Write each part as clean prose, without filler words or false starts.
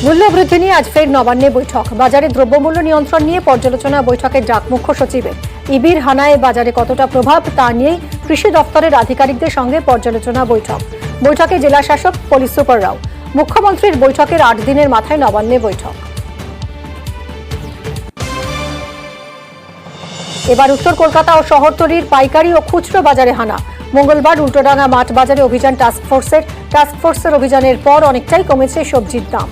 মূল্য বৃদ্ধি নিয়ে আজ ফের নবান্নে বৈঠক। বাজারে দ্রব্যমূল্য নিয়ন্ত্রণ নিয়ে পর্যালোচনা বৈঠকের ডাক মুখ্য সচিবের। ইবির হানায় বাজারে কতটা প্রভাব তা নিয়েই কৃষি দপ্তরের আধিকারিকদের সঙ্গে পর্যালোচনা বৈঠক। বৈঠকে জেলা শাসক পুলিশ সুপার রাও। মুখ্যমন্ত্রীর বৈঠকের 8 দিনের মাথায় নবান্নে বৈঠক। এবার উত্তর কলকাতা ও শহরতলির পাইকারি ও খুচরো বাজারে হানা। মঙ্গলবার উল্টোডাঙ্গা মাঠ বাজারে অভিযান টাস্কফোর্সের অভিযানের পর অনেকটাই কমেছে সবজির দাম।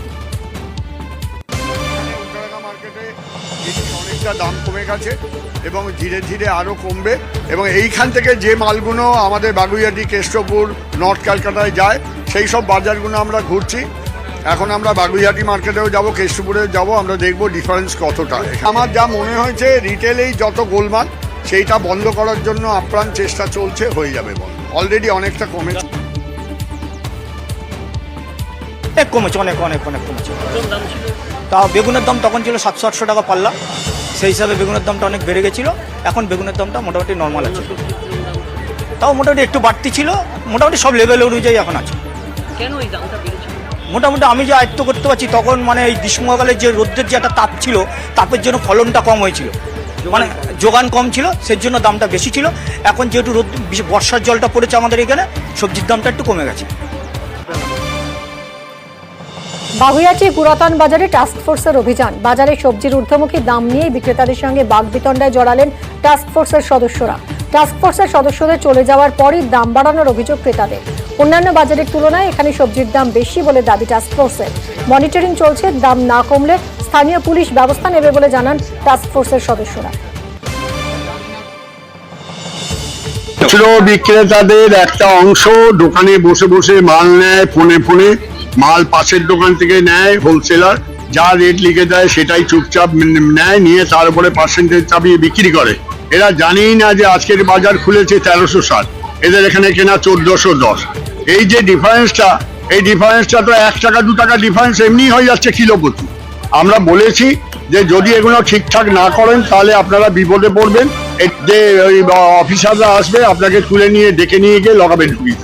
দাম কমে গেছে এবং ধীরে ধীরে আরও কমবে এবং এইখান থেকে যে মালগুলো আমাদের বাগুইহাটি, কেষ্টপুর, নর্থ ক্যালকাটায় যায় সেই সব বাজারগুলো আমরা ঘুরছি। এখন আমরা বাগুইহাটি মার্কেটেও যাব, কেষ্টপুরেও যাব, আমরা দেখব ডিফারেন্স কতটা। আমার যা মনে হয়েছে রিটেলেই যত গোলমাল সেইটা বন্ধ করার জন্য আপ্রাণ চেষ্টা চলছে, হয়ে যাবে বন্ধ। অলরেডি অনেকটা কমেছে, অনেক কমেছে। তা বেগুনের দাম তখন ছিল 700-800 টাকা পাল্লা, সেই হিসাবে বেগুনের দামটা অনেক বেড়ে গেছিলো। এখন বেগুনের দামটা মোটামুটি নর্মাল আছে, তাও মোটামুটি একটু বাড়তি ছিল, মোটামুটি সব লেভেল অনুযায়ী এখন আছে। কেন এই দামটা বেড়েছে? মোটামুটি আমি যে আয়ত্ত করতে পারছি, তখন মানে এই গ্রীষ্মকালে যে রোদ্রের যে একটা তাপ ছিল, তাপের জন্য ফলনটা কম হয়েছিল, মানে যোগান কম ছিল, সেই জন্য দামটা বেশি ছিল। এখন যেহেতু বর্ষার জলটা পড়েছে আমাদের এখানে, সবজির দামটা একটু কমে গেছে। বাগুইহাটি পুরাতন বাজারে টাস্কফোর্সের অভিযান। বাজারে সবজির ঊর্ধ্বমুখী দাম নিয়ে বিক্রেতাদের সঙ্গে বাগবিতণ্ডায় জড়ালেন টাস্কফোর্সের সদস্যরা। টাস্কফোর্সের সদস্যদের চলে যাওয়ার পরই দাম বাড়ানোর অভিযোগ ক্রেতাদের। অন্যান্য বাজারের তুলনায় এখানে সবজির দাম বেশি বলে দাবি টাস্কফোর্সের। মনিটরিং চলছে, দাম না কমলে স্থানীয় পুলিশ ব্যবস্থা নেবে বলে জানান টাস্কফোর্সের সদস্যরা। খুচরো বিক্রেতাদের একটা অংশ দোকানে বসে বসে মাল নেয়, ফোনে মাল পাশের দোকান থেকে নেয়, হোলসেলার যা রেট লিখে দেয় সেটাই চুপচাপ নেয়, নিয়ে তার উপরে পার্সেন্টেজ চাপিয়ে বিক্রি করে। এরা জানেই না যে আজকের বাজার খুলেছে 1360, এদের এখানে কেনা 1410। এই যে ডিফারেন্সটা, এই ডিফারেন্সটা তো 1 টাকা 2 টাকা ডিফারেন্স এমনি হয়ে যাচ্ছে কিলো প্রতি। আমরা বলেছি যে যদি এগুলো ঠিকঠাক না করেন তাহলে আপনারা বিপদে পড়বেন। যে ওই অফিসাররা আসবে, আপনাকে তুলে নিয়ে ডেকে নিয়ে গিয়ে লগাবে ঢুকিয়ে।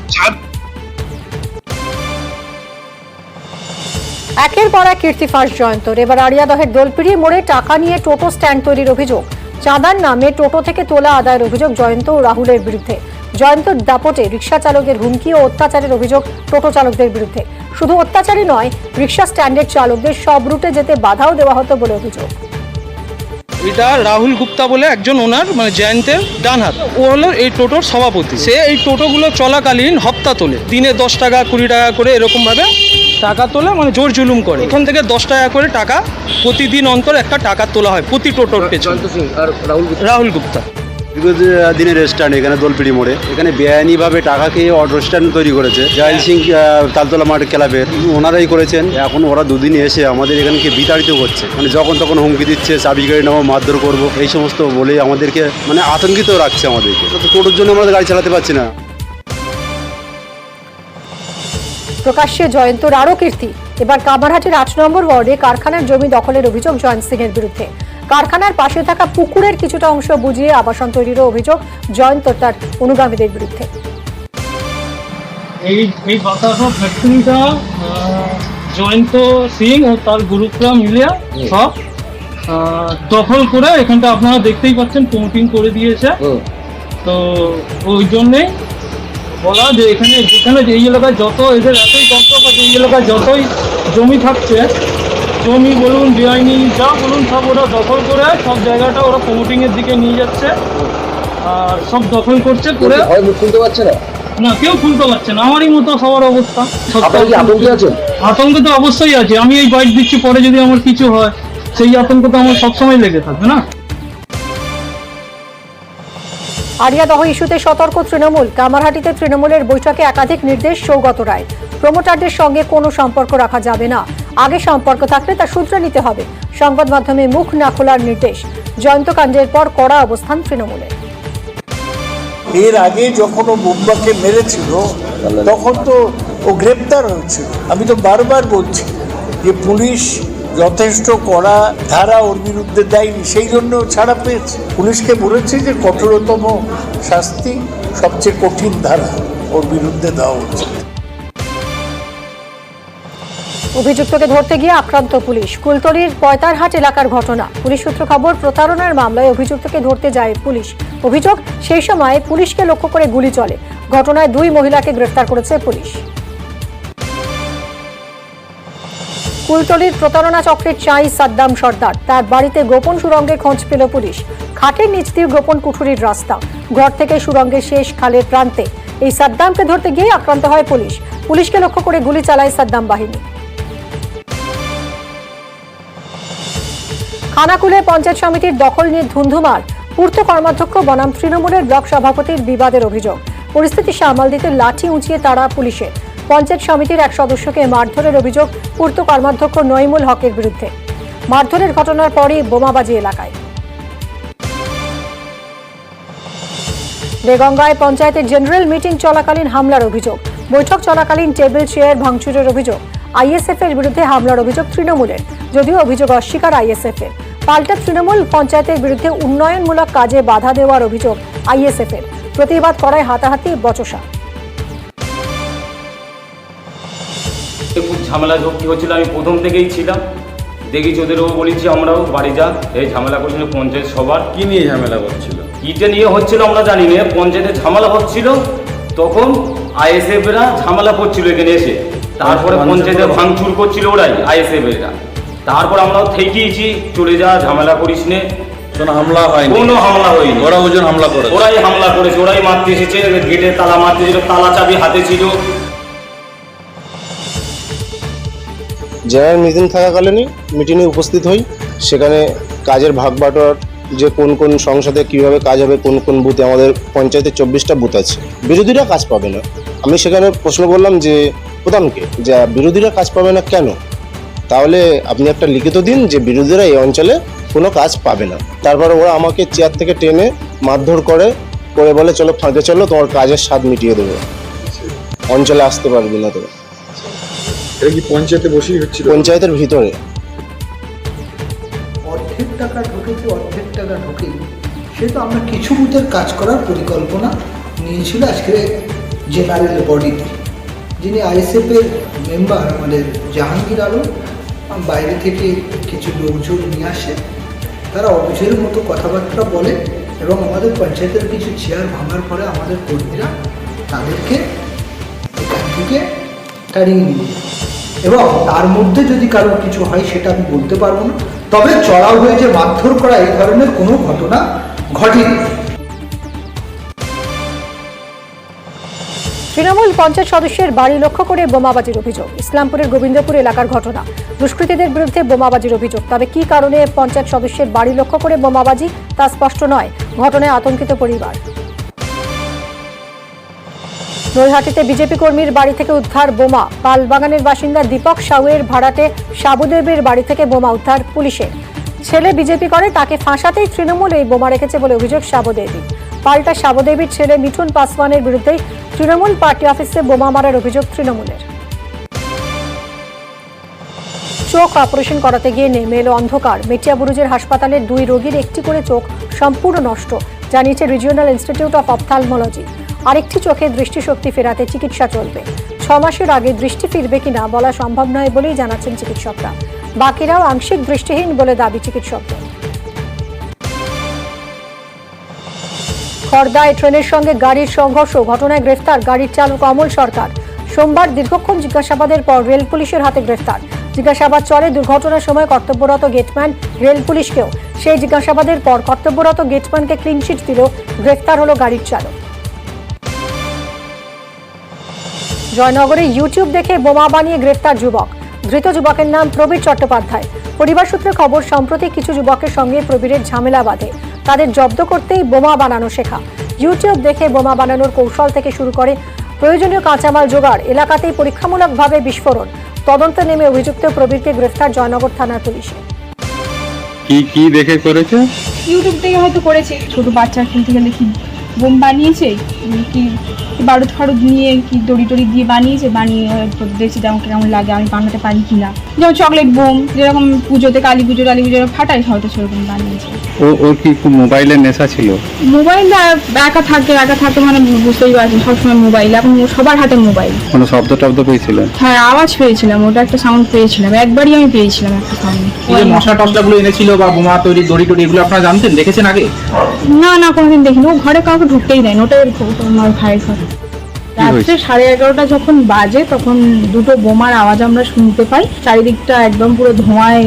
একের পর এক কীর্তি ফাঁস জয়ন্তর। এবার আড়িয়াদহের দোলপিড়ি মোড়ে টাকা নিয়ে টোটো স্ট্যান্ড তৈরির অভিযোগ। চাঁদার নামে টোটো থেকে তোলা আদায়ের অভিযোগ জয়ন্ত ও রাহুলের বিরুদ্ধে। জয়ন্তর দাপটে রিক্সা চালকদের হুমকি ও অত্যাচারের অভিযোগ টোটো চালকদের বিরুদ্ধে। শুধু অত্যাচারই নয়, রিক্সা স্ট্যান্ডের চালকদের সব রুটে যেতে বাধাও দেওয়া হতো বলে অভিযোগ। এটা রাহুল গুপ্তা বলে একজন ওনার, মানে জয়ন্তের ডান হাত, ও হলো এই টোটোর সভাপতি। সে এই টোটোগুলো চলাকালীন হপ্তা তোলে, দিনে 10 টাকা 20 টাকা করে এরকমভাবে টাকা তোলে, মানে জোর জুলুম করে। এখান থেকে 10 টাকা করে টাকা প্রতিদিন অন্তর একটা টাকা তোলা হয় প্রতি টোটোর পেছনে। রাহুল গুপ্তা দিনের স্ট্যান্ড এখানে দোলপিড়ি মোড়ে, এখানে বেআইনিভাবে টাকা খেয়ে অটো স্ট্যান্ড তৈরি করেছে জয়ন্ত সিং তালতলা মাঠ ক্লাবের ওনারাই করেছেন। এখন ওরা দুদিন এসে আমাদের এখানকে বিতাড়িত করছে, মানে যখন তখন হুমকি দিচ্ছে, চাবি গাড়ি নেবো, মারধর করবো, এই সমস্ত বলে আমাদেরকে মানে আতঙ্কিত রাখছে আমাদেরকে। টোটোর জন্য আমরা গাড়ি চালাতে পারছি না। প্রকাশ্যে জয়ন্তর আরও কীর্তি। এবার কামারহাটির 8 নম্বর ওয়ার্ডে কারখানার জমি দখলের অভিযোগ জয়ন্ত সিং এর বিরুদ্ধে। কারখানার পাশে থাকা পুকুরের কিছুটা অংশ বুঝিয়ে আবাসন তৈরিরও অভিযোগ জয়ন্ত তার অনুগামীদের বিরুদ্ধে। এই বাতাসা ফ্যাক্টরিটা জয়ন্ত সিং ও তার গ্রুপরা মিলে সব দখল করে এখানটা আপনারা দেখতেই পাচ্ছেন প্রমোটিং করে দিয়েছে। তো ওই জন্যেই বলা যে যেখানে এই এলাকায় যত এদের এতই কষ্ট, এই এলাকায় যতই জমি থাকছে, জমি বলুন বেআইনি যা বলুন সব ওরা দখল করে সব জায়গাটা ওরা প্রমোটিংয়ের দিকে নিয়ে যাচ্ছে আর সব দখল করছে করে। খুলতে পারছে না, কেউ খুলতে পারছে না, আমারই মতো সবার অবস্থা। আতঙ্ক তো অবশ্যই আছে। আমি এই বাইক দিচ্ছি, পরে যদি আমার কিছু হয় সেই আতঙ্ক তো আমার সবসময় লেগে থাকবে না। আড়িয়াদহ ইস্যুতে সতর্ক তৃণমূল। কামারহাটিতে তৃণমূলের বৈঠকে একাধিক নির্দেশ সৌগত রায়। প্রমোটারদের সঙ্গে কোনো সম্পর্ক রাখা যাবে না, আগে সম্পর্ক থাকলে তা সূত্রে নিতে হবে। সংবাদ মাধ্যমে মুখ না খোলার নির্দেশ। জয়ন্ত কাণ্ডের পর কড়া অবস্থান তৃণমূলের। এর আগে যখন ও বুম্বাকে মেরেছিল তখন তো ও গ্রেপ্তার হয়েছিল। আমি তো বারবার বলছি যে পুলিশ যথেষ্ট কড়া ধারা ওর বিরুদ্ধে দেয়নি, সেই জন্য ছাড়া পেয়েছে। পুলিশকে বলেছে যে কঠোরতম শাস্তি, সবচেয়ে কঠিন ধারা ওর বিরুদ্ধে দেওয়া উচিত। অভিযুক্তকে ধরতে গিয়ে আক্রান্ত পুলিশ। কুলতলির পয়তারহাট এলাকার ঘটনা। পুলিশ সূত্র খবর, প্রতারণার মামলায় অভিযুক্তকে ধরতে যায় পুলিশ। অভিযোগ, সেই সময় পুলিশকে লক্ষ্য করে গুলি চলে। ঘটনায় 2 মহিলাকে গ্রেফতার করেছে পুলিশ। কুলতলির প্রতারণা চক্রের চাই সাদ্দাম সর্দার। তার বাড়িতে গোপন সুড়ঙ্গের খোঁজ পেল পুলিশ। খাটের নিচ দিয়ে গোপন কুঠুরির রাস্তা, ঘর থেকে সুড়ঙ্গের শেষ খালের প্রান্তে। এই সাদ্দামকে ধরতে গিয়ে আক্রান্ত হয় পুলিশ। পুলিশকে লক্ষ্য করে গুলি চালায় সাদ্দাম বাহিনী। খানাকুলে পঞ্চায়েত সমিতির দখল নিয়ে ধুন্ধুমার। পূর্ত কর্মাধ্যক্ষ বনাম তৃণমূলের ব্লক সভাপতির বিবাদের অভিযোগ। পরিস্থিতি সামাল দিতে লাঠি উঁচিয়ে তাড়া পুলিশের। পঞ্চায়েত সমিতির এক সদস্যকে মারধরের অভিযোগ পূর্ত কর্মাধ্যক্ষ নইমুল হকের বিরুদ্ধে। মারধরের ঘটনার পরই বোমাবাজি এলাকায়। দেগঙ্গায় পঞ্চায়েতের জেনারেল মিটিং চলাকালীন হামলার অভিযোগ। বৈঠক চলাকালীন টেবিল চেয়ার ভাঙচুরের অভিযোগ। আইএসএফ এর বিরুদ্ধে হামলার অভিযোগ তৃণমূলের, যদিও অভিযোগ অস্বীকার আইএসএফ এর। পাল্টা তৃণমূল পঞ্চায়েতের বিরুদ্ধে উন্নয়নমূলক কাজে বাধা দেওয়ার অভিযোগ আইএসএফ এর। প্রতিবাদ করায় হাতাহাতি বচসা। খুব ঝামেলা ঝক্কি হচ্ছিল, আমি প্রথম থেকেই ছিলাম। দেখেছি ওদেরও বলেছি আমরাও বাড়ি যা, এই ঝামেলা করছিল পঞ্চায়েত সবার। কি নিয়ে ঝামেলা করছিল? কিটা নিয়ে হচ্ছিল আমরা জানি না, পঞ্চায়েতে ঝামেলা হচ্ছিল, তখন আইএসএফরা ঝামেলা করছিল এখানে এসে। তারপরে পঞ্চায়েতে ভাঙচুর করছিল ওরাই, আইএসএফরা। তারপর আমরাও থেকেইছি, চলে যা, ঝামেলা করিস নে। কোনো হামলা হয়নি? কোনো হামলা হয়নি। ওরা ওজন হামলা করে? ওরাই হামলা করেছে, ওরাই মারতে এসেছে। গেটে তালা মারতে ছিল, তালা চাবি হাতে ছিল। জেনারেল মিটিং থাকাকালীনই মিটিংয়ে উপস্থিত হই। সেখানে কাজের ভাগ বাটোয়ার, যে কোন কোন সংসদে কীভাবে কাজ হবে, কোন কোন বুথে, আমাদের পঞ্চায়েতে 24টা বুথ আছে, বিরোধীরা কাজ পাবে না। আমি সেখানে প্রশ্ন করলাম যে প্রধানকে, যে বিরোধীরা কাজ পাবে না কেন? তাহলে আপনি একটা লিখিত দিন যে বিরোধীরা এই অঞ্চলে কোনো কাজ পাবে না। তারপরে ওরা আমাকে চেয়ার থেকে টেনে মারধর করে বলে, চলো ফাঁকে চলো, তোমার কাজের স্বাদ মিটিয়ে দেবো, অঞ্চলে আসতে পারবি না। তো এটা কি পঞ্চায়েতে বসেই হচ্ছিল? পঞ্চায়েতের ভিতরে অর্ধেক টাকা ঢুকেছে, অর্ধেক টাকা ঢুকেই। সেহেতু আমরা কিছু বুথের কাজ করার পরিকল্পনা নিয়েছিল আজকে জেনারেল বডিতে। যিনি আইএসএফের মেম্বার আমাদের জাহাঙ্গীর আলম, বাইরে থেকে কিছু লোকজন নিয়ে আসে, তারা অভিযোগের মতো কথাবার্তা বলে এবং আমাদের পঞ্চায়েতের কিছু চেয়ার ভাঙার পরে আমাদের কর্মীরা তাদেরকে এখান থেকে তাড়িয়ে নিয়ে, এবং তার মধ্যে যদি কারোর কিছু হয় সেটা আমি বলতে পারবো না, তবে চড়াও হয়ে যে মারধর করা এই ধরনের কোনো ঘটনা ঘটেনি। তৃণমূল পঞ্চায়েত সদস্যের বাড়ি লক্ষ্য করে বোমাবাজির অভিযোগ। ইসলামপুরের গোবিন্দপুর এলাকার ঘটনা। দুষ্কৃতীদের বিরুদ্ধে বোমাবাজির অভিযোগ। তবে কি কারণে পঞ্চায়েত সদস্যের বাড়ি লক্ষ্য করে বোমাবাজি তা স্পষ্ট নয়। ঘটনায় আতঙ্কিত পরিবার। নৈহাটিতে বিজেপি কর্মীর বাড়ি থেকে উদ্ধার বোমা। পালবাগানের বাসিন্দা দীপক সাউয়ের ভাড়াটে সাবুদেবের বাড়ি থেকে বোমা উদ্ধার পুলিশের। ছেলে বিজেপি করে, তাকে ফাঁসাতেই তৃণমূল এই বোমা রেখেছে বলে অভিযোগ সাবুদেবী। পাল্টা সাবুদেবীর ছেলে মিঠুন পাসওয়ানের বিরুদ্ধেই তৃণমূল পার্টি অফিসে বোমা মারার অভিযোগ তৃণমূলের। চোখ অপারেশন করাতে গিয়ে নেমে এলো অন্ধকার। মেটিয়াবুরুজের হাসপাতালের 2 রোগীর একটি করে চোখ সম্পূর্ণ নষ্ট, জানিয়েছে রিজিওনাল ইনস্টিটিউট অফ অপথ্যালমোলজি। আরেকটি চোখে দৃষ্টিশক্তি ফেরাতে চিকিৎসা চলবে। 6 মাসের আগে দৃষ্টি ফিরবে কিনা বলা সম্ভব নয় বলেই জানাচ্ছেন চিকিৎসকরা। বাকিরাও আংশিক দৃষ্টিহীন বলে দাবি চিকিৎসকদের। খড়দায় ট্রেনের সঙ্গে গাড়ির সংঘর্ষ, ঘটনায় গ্রেফতার গাড়ির চালক অমল সরকার। সোমবার দীর্ঘক্ষণ জিজ্ঞাসাবাদের পর রেল পুলিশের হাতে গ্রেফতার। জিজ্ঞাসাবাদ চলে দুর্ঘটনার সময় কর্তব্যরত গেটম্যান রেল পুলিশকেও। সেই জিজ্ঞাসাবাদের পর কর্তব্যরত গেটম্যানকে ক্লিনচিট দিল, গ্রেফতার হলো গাড়ির চালক। জয়নগরে ইউটিউব দেখে বোমা বানিয়ে গ্রেফতার যুবক। ধৃত যুবকের নাম প্রবীর চট্টোপাধ্যায়। পরিবার সূত্রে খবর, সম্প্রতি কিছু যুবকের সঙ্গে প্রবীরের ঝামেলা বাঁধে। তাদের জব্দ করতেই বোমা বানানো শেখা। ইউটিউব দেখে বোমা বানানোর কৌশল থেকে শুরু করে প্রয়োজনীয় কাঁচামাল জোগাড়, এলাকাতেই পরীক্ষামূলকভাবে বিস্ফোরণ। তদন্তে নেমে অভিযুক্ত প্রবীরকে গ্রেফতার জয়নগর থানার পুলিশে। কি দেখে করেছে? ইউটিউব থেকে হয়তো করেছে। ছোট বাচ্চার খেলতে গেলে কি বোম বানিয়েছে, কি বারুদ ফারুদ নিয়ে কি দড়ি টড়ি দিয়ে বানিয়েছে, বানিয়ে দেখছি যেমন কেমন লাগে, আমি বানাতে পারি কিনা। যেমন চকলেট বোম, যেরকম পুজোতে কালী পুজো ফাটাই হয়তো সেরকম বানিয়েছে। ওর কি খুব মোবাইলের নেশা ছিল? মোবাইল একা থাকে মানে বুঝতেই পারছেন, সবসময় মোবাইল, এখন সবার হাতে মোবাইল। কোনো শব্দ টব্দ পেয়েছিলেন? হ্যাঁ, আওয়াজ পেয়েছিলাম, ওটা একটা সাউন্ড পেয়েছিলাম, একবারই আমি পেয়েছিলাম একটা সাউন্ড। মশলা টসলাগুলো এনেছিল বা বোমা তৈরি দড়ি টড়ি এগুলো আপনারা জানতেন, দেখেছেন আগে? না কোনোদিন দেখিনি, ও ঘরে কাউকে ঢুকতেই দেয় না, ওটাই আমার ভাইয়ের ঘর। রাত্রে 11:30 যখন বাজে তখন দুটো বোমার আওয়াজ আমরা শুনতে পাই। চারিদিকটা একদম পুরো ধোঁয়ায়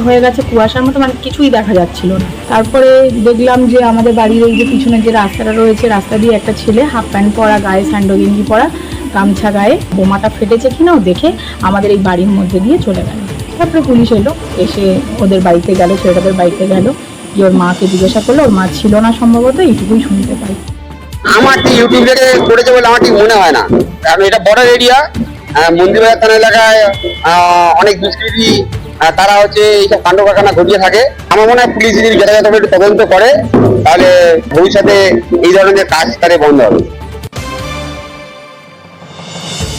হয়ে গেছে, কুয়াশার মতো, মানে কিছুই দেখা যাচ্ছিল না। তারপরে দেখলাম যে আমাদের বাড়ির ওই যে পিছনে যে রাস্তাটা রয়েছে, রাস্তা দিয়ে একটা ছেলে হাফ প্যান্ট পরা, গায়ে স্যান্ডো গেঞ্জি পরা, গামছা গায়ে, বোমাটা ফেটেছে কিনা ও দেখে আমাদের এই বাড়ির মধ্যে দিয়ে চলে গেল। তারপরে পুলিশ এলো, এসে ওদের বাড়িতে গেল, ছেলেটাদের বাড়িতে গেল, গিয়ে ওর মাকে জিজ্ঞাসা করলো, ওর মা ছিল না সম্ভবত, এইটুকুই শুনতে পাই। আমার ঠিক ইউটিউবে করেছে বলে আমার ঠিক মনে হয় না, কারণ এটা বর্ডার এরিয়া। মন্দিরবাজার থানা এলাকায় অনেক দুষ্কৃতী তারা এইসব কাণ্ড কারখানা ঘটিয়ে থাকে। আমার মনে হয় পুলিশ যদি যথাযথভাবে একটু তদন্ত করে তাহলে ভবিষ্যতে এই ধরনের কাজ তাদের বন্ধ হবে।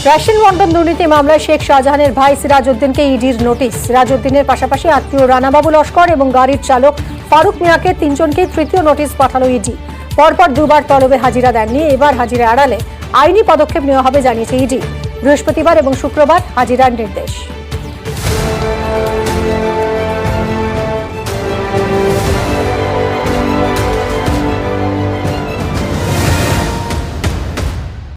রেশন বন্টন দুর্নীতি মামলায় শেখ শাহজাহানের ভাই সিরাজউদ্দিনকে ইডির নোটিশ। সিরাজউদ্দিনের পাশাপাশি আত্মীয় রানাবাবু লস্কর এবং গাড়ির চালক ফারুক মিয়াকে 3 জনকে তৃতীয় নোটিশ পাঠালো ইডি। পরপর দুবার তলবে হাজিরা দেননি, এবার হাজিরা এড়ালে আইনি পদক্ষেপ নেওয়া হবে জানিয়েছে ইডি। বৃহস্পতিবার এবং শুক্রবার হাজিরার নির্দেশ।